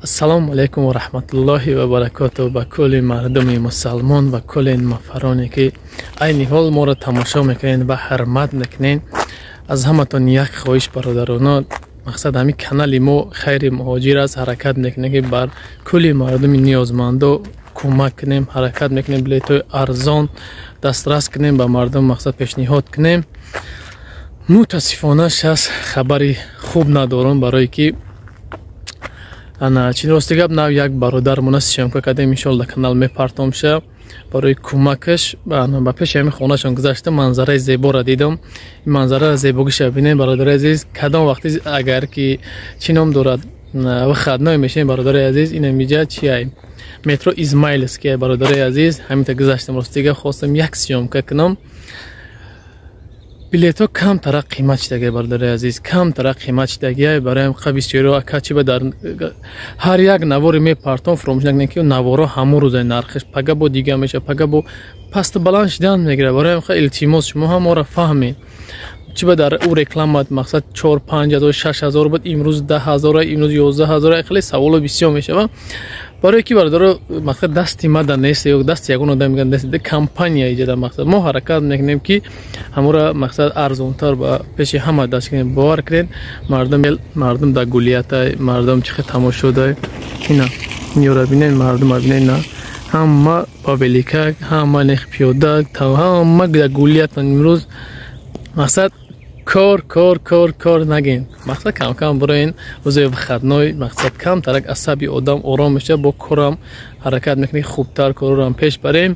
السلام علیکم و رحمت الله و برکاته به کل مردم مسلمان و کل این مفرانی که این حال ما را تماشا میکنین و حرمت میکنین. از همتون یک خواهش برادران، مقصد همین کانال ما خیر مهاجر از حرکت میکنه که بر کل مردم نیازمند کمک کنیم، حرکت میکنیم، بلیط ارزان دسترس کنیم به مردم، مقصد پیشنهاد کنیم. متاسفانه شخص خبری خوب ندارم برای که انا چی راستی گپ نه یک برادر مناسیم که کدام ان شاء الله کانال میپرتم شه برای کمکش با پیش همین خونهشون گذشته منظره زیبا را دیدم. این منظره زیباگیش ببینید برادر عزیز. کدام وقتی اگر که چی نام دارد و خدمت میشین برادر عزیز، این میگه چی ای مترو اسماعیل است که برادر عزیز همین تا گذشتم راستی گپ خواستم یک سیام کنم. بلیطا کم تر قیمت شده برادر عزیز، کم تر قیمت شده برای قبیس رو اکچی به در هر یک نوار می پارتون فراموش نکنید که نوارا همون روز نرخش پگه با دیگه میشه، پگه با پست بلند شدن میگیره. برای خیلی التماس شما هم را فهمید چی به در او رکلامات مقصد 4 5 هزار 6 هزار بود، امروز 10 هزار، امروز 11 هزار، خیلی سوال بسیار میشه. و برای کی برادر مقصد دستی ما در نیست یا دست یگون آدم میگن دست کمپانی ایجاد مقصد ما حرکت میکنیم که همورا مقصد ارزون تر با پیش همه دست کنیم. باور کنید مردم در گلیت مردم چه تماشا دای اینا میورا بینین مردم ببینین نه همه پابلیکا همه نخ پیاده تا همه در گلیت امروز مقصد کار نگین. مقصد کم کم برای این وظیفه خدمای مقصد کم ترک عصبی آدم آرام میشه، با کارم حرکت میکنی خوبتر کارم پیش بریم.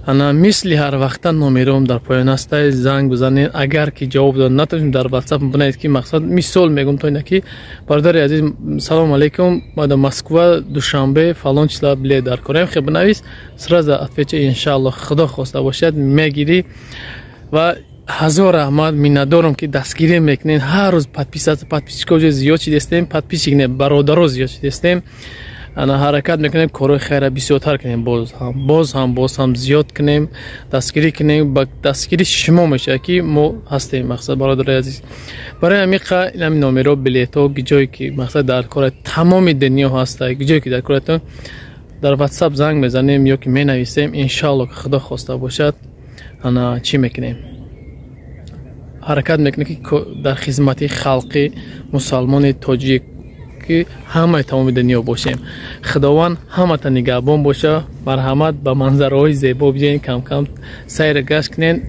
انا مثل هر وقت نمیرم در پایان است زنگ بزنین اگر که جواب داد نتونیم در واتساپ بنویسید که مقصد مثال میگم تو اینا که برادر عزیز سلام علیکم ما در مسکو دوشنبه فلان چلا بلی در کاریم خب بنویس سراز اتفاقی ان شاء الله خدا خواسته باشد میگیری. و هزار رحمت میندارم که دستگیری میکنین. هر روز پادپیس کوچه زیاد چی دستیم پادپیس کنیم برادر زیاد چی دستیم انا حرکت میکنیم کارو خیره بسیارتر کنیم. باز هم زیاد کنیم دستگیری کنیم. با دستگیری شما میشه که ما هستیم مقصد برادر عزیز. برای همین نامه بلیطا جایی که مقصد در کار تمام دنیا هسته، جایی که در کارتون در واتساپ زنگ میزنیم یا که مینویسیم ان شاء الله که خدا خواسته باشد انا چی میکنیم حرکت میکنه که در خدمت خلق مسلمان تاجیک که همه تمام دنیا باشیم. خداوند همه تا نگهبان باشه. مرحمت به منظره های زیبا بیاین، کم کم سیر گشت کنین.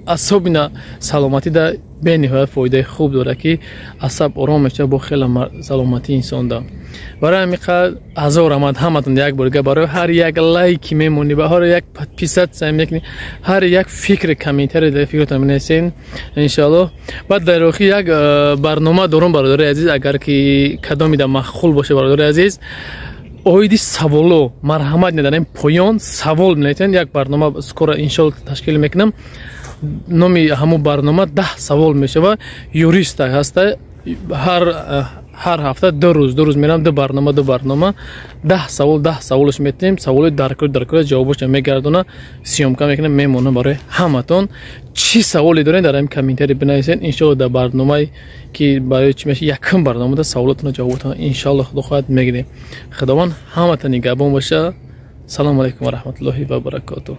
اعصاب سلامتی در به نهایت فایده خوب داره که اعصاب آرام میشه با خیلی سلامتی انسان دا. برای همین هزار رحمت همتون یک بار برای هر یک لایک میمونی به هر یک پادپیست سعی میکنی هر یک فکر کامنتری در فکرتون بنویسین ان شاء الله. بعد در آخر یک برنامه دارم برادر عزیز، اگر که کدامی در مخول باشه برادر عزیز اویدی سوالو مرحمت نداریم پایان سوال بنویسین. یک برنامه سکور ان شاء الله تشکیل میکنم. نامی همون برنامه 10 سوال میشه و یوریست هسته. هر هفته دو روز میرم دو برنامه 10 سوالش میتیم. سوال در کل جوابش میگردونه سیامکا میکنه میمونه برای همتون. چی سوالی دارین در این کامنتری بنویسین ان شاء الله در برنامه که برای چی میشه یکم برنامه در سوالاتون جوابتون ان شاء الله خدا خواهد میگیریم. خداوند همتون نگهبان باشه. سلام علیکم و رحمت الله و برکاته.